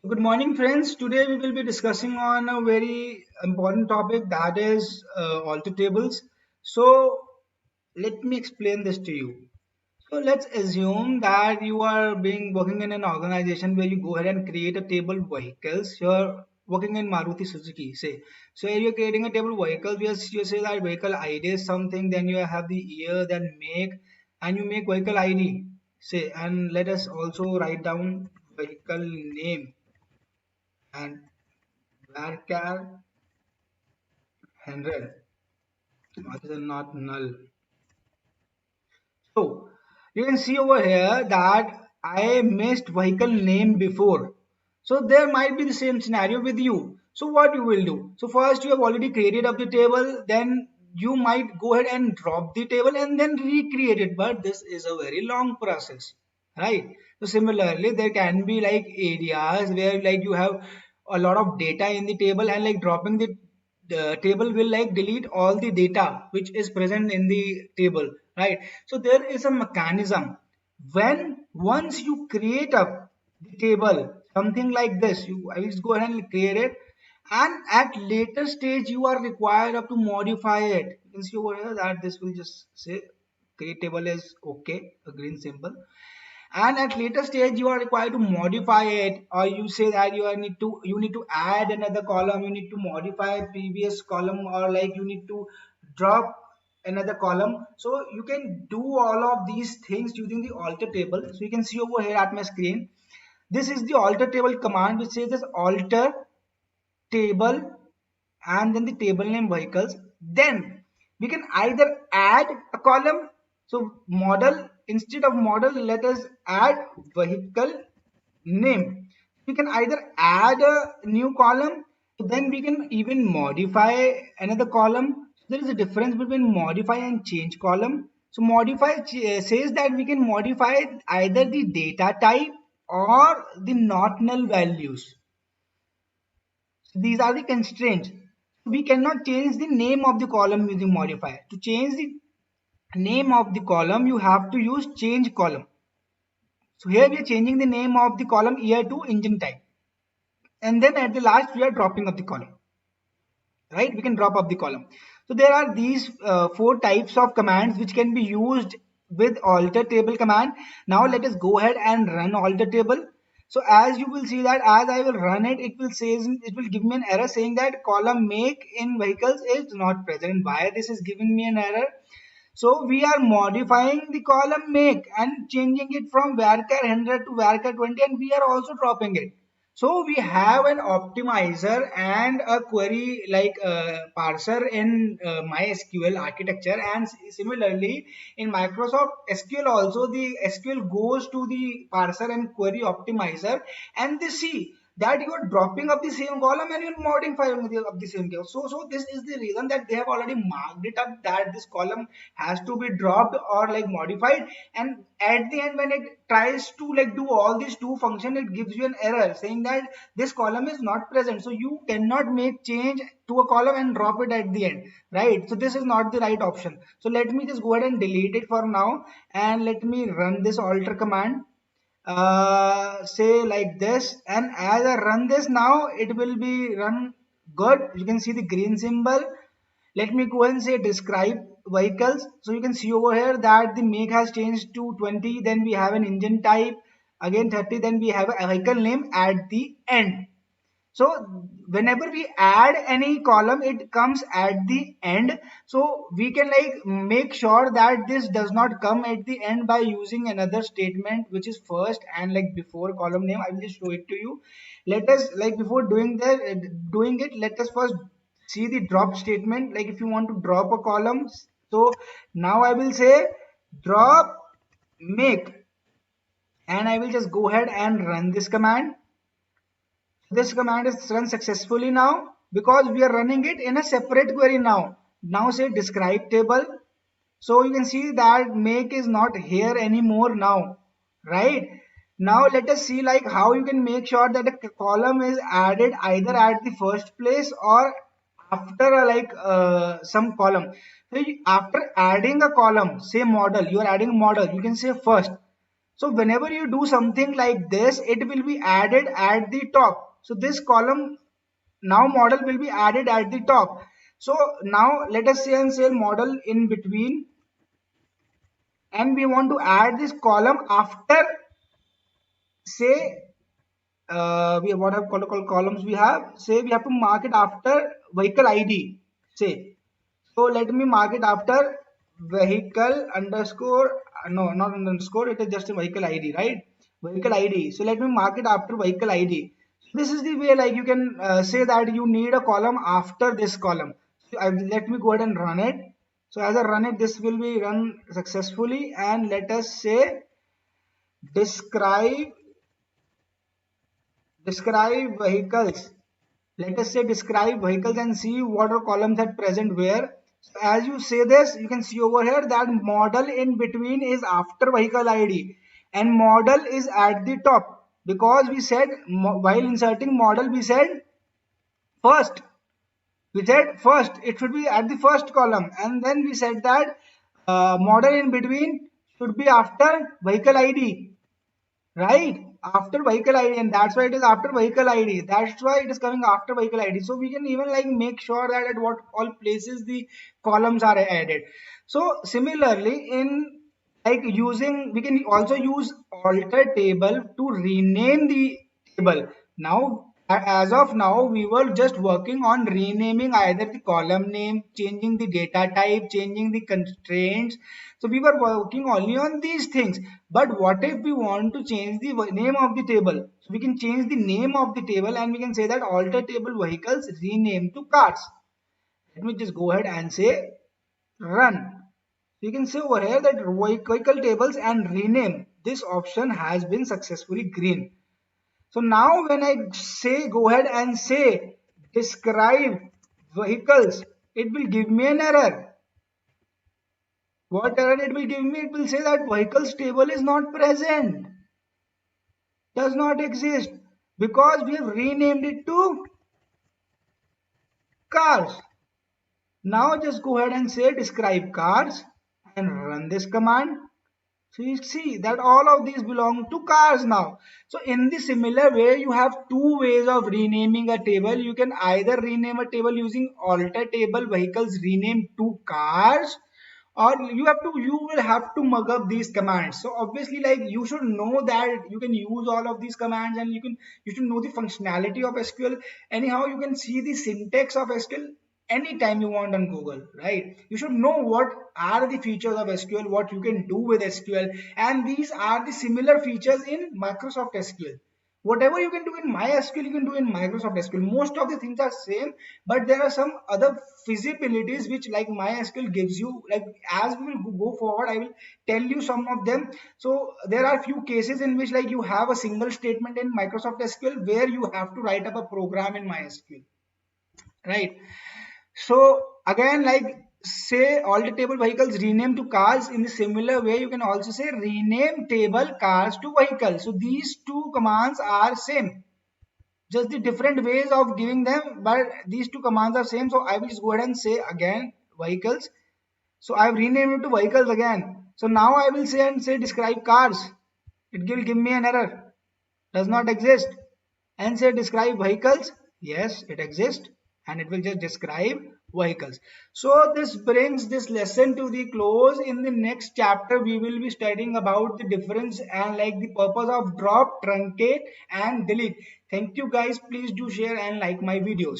Good morning, friends. Today we will be discussing on a very important topic that is alter tables. So let me explain this to you. So let's assume that you are being working in an organization where you go ahead and create a table vehicles. You're working in Maruti Suzuki, say. So you're creating a table vehicles. You say that vehicle ID is something. Then you have the year, then make, and you make vehicle ID. Say, and let us also write down vehicle name and varchar 100 other than not null. So you can see over here that I missed vehicle name before. So there might be the same scenario with you. So what you will do? So first you have already created up the table, then you might go ahead and drop the table and then recreate it. But this is a very long process, right? So similarly, there can be like areas where like you have a lot of data in the table and like dropping the table will like delete all the data which is present in the table, right? So there is a mechanism when once you create up the table something like this, you I will just go ahead and create it, and at later stage you are required up to modify it. You can see over here that this will just say create table is okay, a green symbol, and at later stage you are required to modify it, or you say that you need to add another column, you need to modify previous column, or like you need to drop another column. So you can do all of these things using the alter table. So you can see over here at my screen, this is the alter table command which says this alter table and then the table name vehicles. Then we can either add a column. So model, instead of model, let us add vehicle name. We can either add a new column, then we can even modify another column. There is a difference between modify and change column. So modify says that we can modify either the data type or the not null values. These are the constraints. We cannot change the name of the column using modifier. To change the name of the column, you have to use change column. So here we are changing the name of the column year to engine type. And then at the last, we are dropping of the column. Right? We can drop up the column. So there are these four types of commands which can be used with alter table command. Now let us go ahead and run alter table. So as you will see that as I will run it, it will give me an error saying that column make in vehicles is not present. Why this is giving me an error? So we are modifying the column make and changing it from varchar 100 to varchar 20, and we are also dropping it. So we have an optimizer and a query like parser in MySQL architecture, and similarly in Microsoft SQL also the SQL goes to the parser and query optimizer, and they see that you are dropping up the same column and you're modifying of the same column. So this is the reason that they have already marked it up that this column has to be dropped or like modified, and at the end when it tries to like do all these two function, it gives you an error saying that this column is not present. So you cannot make change to a column and drop it at the end, right? So this is not the right option. So let me just go ahead and delete it for now, and let me run this alter command, say like this, and as I run this now it will be run good. You can see the green symbol. Let me go and say describe vehicles. So you can see over here that the make has changed to 20, then we have an engine type, again 30, then we have a vehicle name at the end. So whenever we add any column, it comes at the end. So we can like make sure that this does not come at the end by using another statement which is first and like before column name. I will just show it to you. Let us like before doing it, let us first see the drop statement. Like if you want to drop a column, so now I will say drop make, and I will just go ahead and run this command. This command is run successfully now because we are running it in a separate query now. Now say describe table. So you can see that make is not here anymore now, right? Now let us see like how you can make sure that a column is added either at the first place or after some column. So after adding a column, say model, you are adding model, you can say first. So whenever you do something like this, it will be added at the top. So this column now model will be added at the top. So now let us say and say model in between, and we want to add this column after, say, we have what have called columns we have, say we have to mark it after vehicle id, say. So let me mark it after vehicle underscore, no, not underscore, it is just a vehicle id, right? Vehicle id. So let me mark it after vehicle id. This is the way, like, you can say that you need a column after this column. So let me go ahead and run it. So as I run it, this will be run successfully, and let us say describe vehicles. Let us say describe vehicles and see what are columns at present where. So as you say this, you can see over here that model in between is after vehicle id and model is at the top, because we said while inserting model we said first, it should be at the first column, and then we said that model in between should be after vehicle id, right? After vehicle id, and that's why it is after vehicle id, that's why it is coming after vehicle id. So we can even like make sure that at what all places the columns are added. So similarly, in like using, we can also use alter table to rename the table. Now as of now we were just working on renaming either the column name, changing the data type, changing the constraints. So we were working only on these things. But what if we want to change the name of the table? So we can change the name of the table, and we can say that alter table vehicles rename to cars. Let me just go ahead and say run. You can see over here that vehicle tables and rename, this option has been successfully green. So now when I say go ahead and say describe vehicles, it will give me an error. What error it will give me? It will say that vehicles table is not present, does not exist, because we have renamed it to cars. Now just go ahead and say describe cars and run this command. So you see that all of these belong to cars now. So in the similar way, you have two ways of renaming a table. You can either rename a table using alter table vehicles rename to cars, or you will have to mug up these commands. So obviously, like, you should know that you can use all of these commands, and you should know the functionality of SQL. Anyhow, you can see the syntax of SQL anytime you want on Google, right? You should know what are the features of SQL, what you can do with SQL, and these are the similar features in Microsoft SQL. Whatever you can do in MySQL, you can do in Microsoft SQL. Most of the things are same, but there are some other feasibilities which like MySQL gives you. Like, as we will go forward, I will tell you some of them. So there are few cases in which like you have a single statement in Microsoft SQL where you have to write up a program in MySQL, right? So again, like, say all the table vehicles rename to cars, in the similar way you can also say rename table cars to vehicles. So these two commands are same, just the different ways of giving them, but these two commands are same. So I will just go ahead and say again vehicles. So I've renamed it to vehicles again. So now I will say and say describe cars. It will give me an error, does not exist. And say describe vehicles, yes, it exists, and it will just describe vehicles. So this brings this lesson to the close. In the next chapter we will be studying about the difference and like the purpose of drop, truncate and delete. Thank you guys, please do share and like my videos.